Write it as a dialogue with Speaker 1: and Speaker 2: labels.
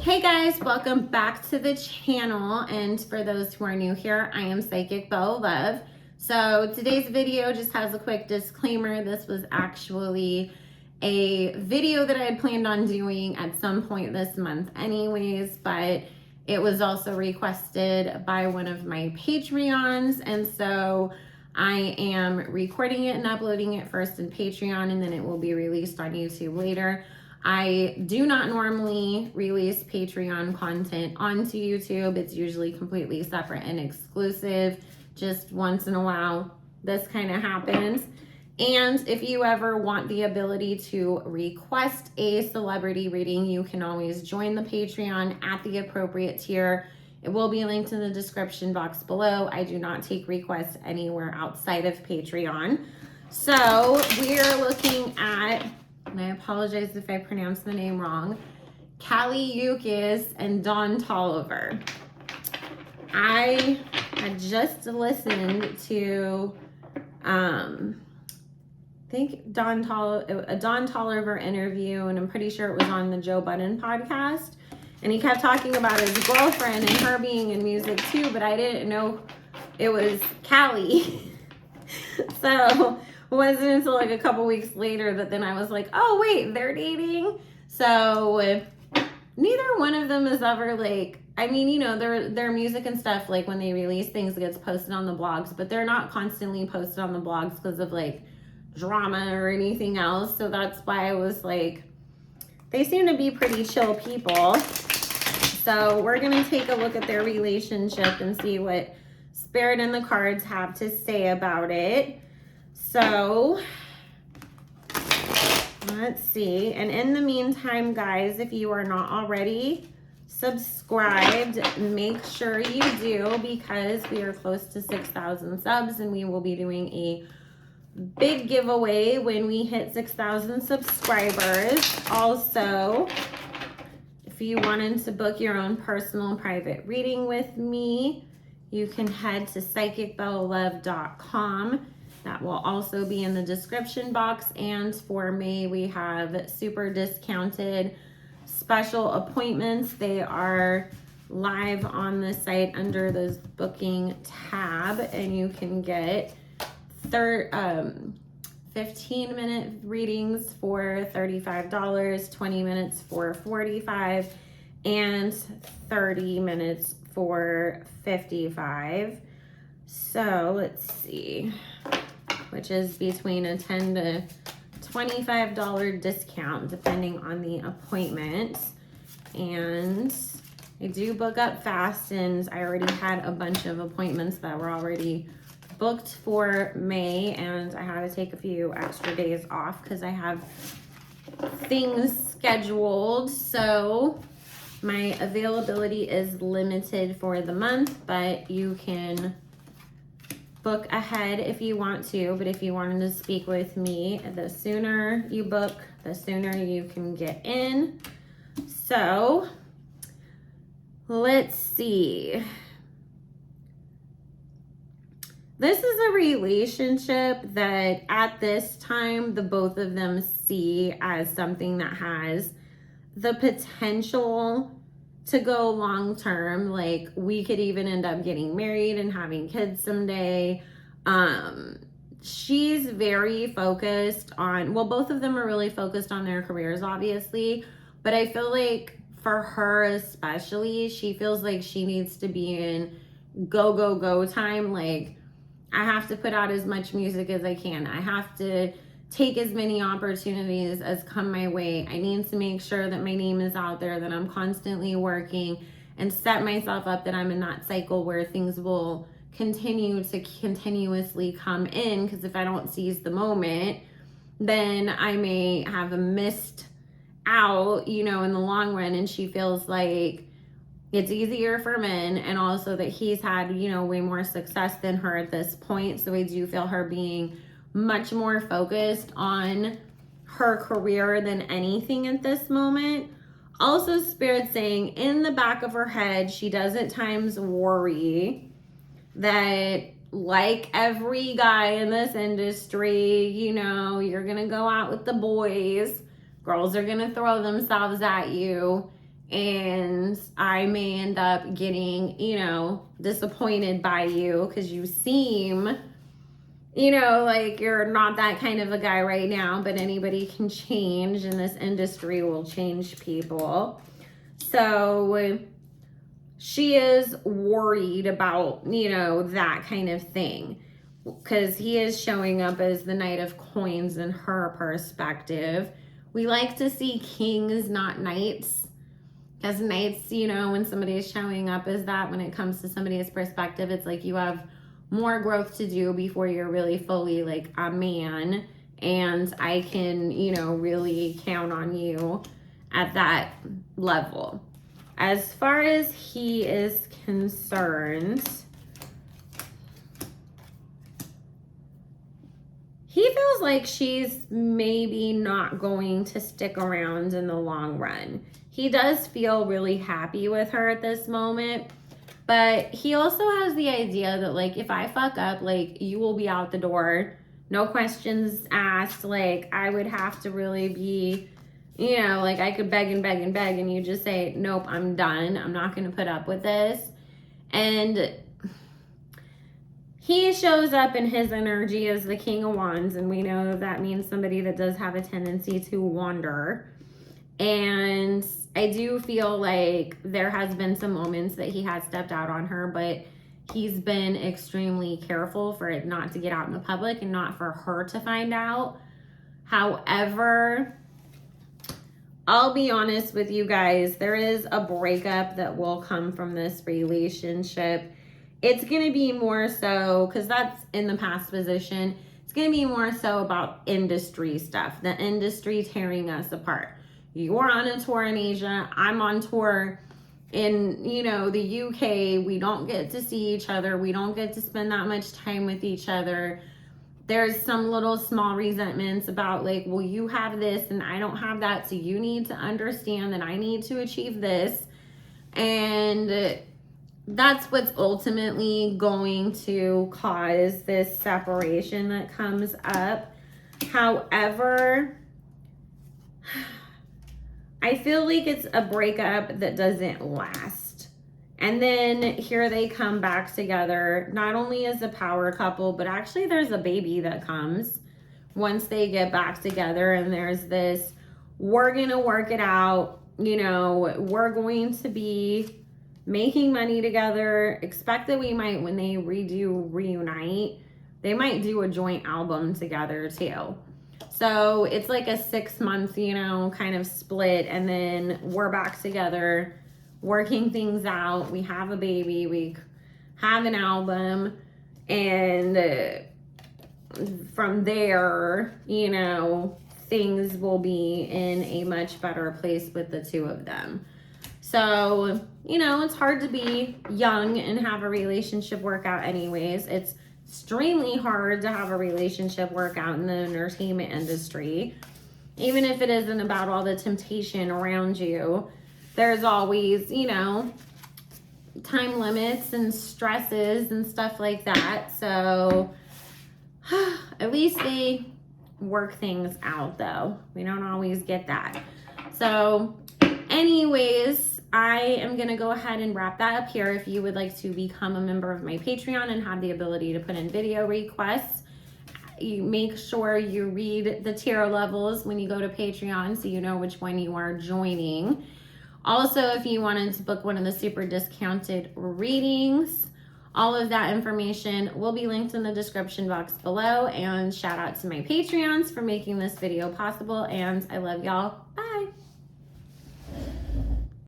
Speaker 1: Hey guys, welcome back to the channel, and for those who are new here, I am Psychic Beau Love. So today's video just has a quick disclaimer. This was actually a video that I had planned on doing at some point this month anyways, but it was also requested by one of my Patreons, and so I am recording it and uploading it first in Patreon, and then it will be released on YouTube later. I do not normally release Patreon content onto YouTube. It's usually completely separate and exclusive. Just once in a while, this kind of happens. And if you ever want the ability to request a celebrity reading, you can always join the Patreon at the appropriate tier. It will be linked in the description box below. I do not take requests anywhere outside of Patreon. So we're looking at, and I apologize if I pronounce the name wrong, Uchis and Toliver. I had just listened to, I think a Don Toliver interview, and I'm pretty sure it was on the Joe Budden podcast. And he kept talking about his girlfriend and her being in music too, but I didn't know it was Callie. So it wasn't until like a couple weeks later that then I was like, oh wait, they're dating. So neither one of them is ever like, I mean, you know, their music and stuff, like when they release things, it gets posted on the blogs, but they're not constantly posted on the blogs because of like drama or anything else. So that's why I was like, they seem to be pretty chill people. So we're gonna take a look at their relationship and see what Spirit and the cards have to say about it. So let's see. And in the meantime, guys, if you are not already subscribed, make sure you do, because we are close to 6,000 subs and we will be doing a big giveaway when we hit 6,000 subscribers. Also, if you wanted to book your own personal private reading with me, you can head to psychicbeaulove.com. That will also be in the description box. And for May, we have super discounted special appointments. They are live on the site under the booking tab, and you can get 15-minute readings for $35, 20 minutes for $45, and 30 minutes for $55. So let's see, which is between a $10 to $25 discount depending on the appointment. And I do book up fast, and I already had a bunch of appointments that were already booked for May, and I had to take a few extra days off because I have things scheduled. So my availability is limited for the month, but you can book ahead if you want to. But if you wanted to speak with me, the sooner you book, the sooner you can get in. So let's see. This is a relationship that at this time, the both of them see as something that has the potential to go long term. Like, we could even end up getting married and having kids someday. She's very focused on, well, both of them are really focused on their careers, obviously, but I feel like for her especially, she feels like she needs to be in go time. Like, I have to put out as much music as I can. I have to take as many opportunities as come my way. I need to make sure that my name is out there, that I'm constantly working, and set myself up that I'm in that cycle where things will continue to continuously come in. Because if I don't seize the moment, then I may have a missed out, you know, in the long run. And she feels like it's easier for men, and also that he's had, you know, way more success than her at this point. So I do feel her being much more focused on her career than anything at this moment. Also, Spirit saying in the back of her head, she does at times worry that, like every guy in this industry, you know, you're gonna go out with the boys, girls are gonna throw themselves at you, and I may end up getting, you know, disappointed by you because you seem, you know, like you're not that kind of a guy right now, but anybody can change, and this industry will change people. So she is worried about, you know, that kind of thing, because he is showing up as the Knight of Coins in her perspective. We like to see kings, not knights, because knights, you know, when somebody is showing up as that, when it comes to somebody's perspective, it's like you have more growth to do before you're really fully like a man, and I can, you know, really count on you at that level. As far as he is concerned, he feels like she's maybe not going to stick around in the long run. He does feel really happy with her at this moment, but he also has the idea that, like, if I fuck up, like, you will be out the door, no questions asked. Like, I would have to really be, you know, like, I could beg and beg and beg, and you just say, nope, I'm done. I'm not going to put up with this. And he shows up in his energy as the King of Wands, and we know that means somebody that does have a tendency to wander. And I do feel like there has been some moments that he has stepped out on her, but he's been extremely careful for it not to get out in the public and not for her to find out. However, I'll be honest with you guys, there is a breakup that will come from this relationship. It's going to be more so, because that's in the past position, it's going to be more so about industry stuff, the industry tearing us apart. You're on a tour in Asia, I'm on tour in, you know, the UK. We don't get to see each other. We don't get to spend that much time with each other. There's some little small resentments about, like, well, you have this and I don't have that, so you need to understand that I need to achieve this. And that's what's ultimately going to cause this separation that comes up. However, I feel like it's a breakup that doesn't last. And then here they come back together, not only as a power couple, but actually there's a baby that comes once they get back together. And there's this, we're going to work it out. You know, we're going to be making money together. Expect that we might, when they reunite, they might do a joint album together too. So it's like a 6 month, you know, kind of split. And then we're back together, working things out. We have a baby, we have an album, and from there, you know, things will be in a much better place with the two of them. So, you know, it's hard to be young and have a relationship work out anyways. It's extremely hard to have a relationship work out in the entertainment industry. Even if it isn't about all the temptation around you, there's always, you know, time limits and stresses and stuff like that. So at least they work things out, though. We don't always get that. So anyways, I am going to go ahead and wrap that up here. If you would like to become a member of my Patreon and have the ability to put in video requests, you make sure you read the tier levels when you go to Patreon so you know which one you are joining. Also, if you wanted to book one of the super discounted readings, all of that information will be linked in the description box below. And shout out to my Patreons for making this video possible. And I love y'all.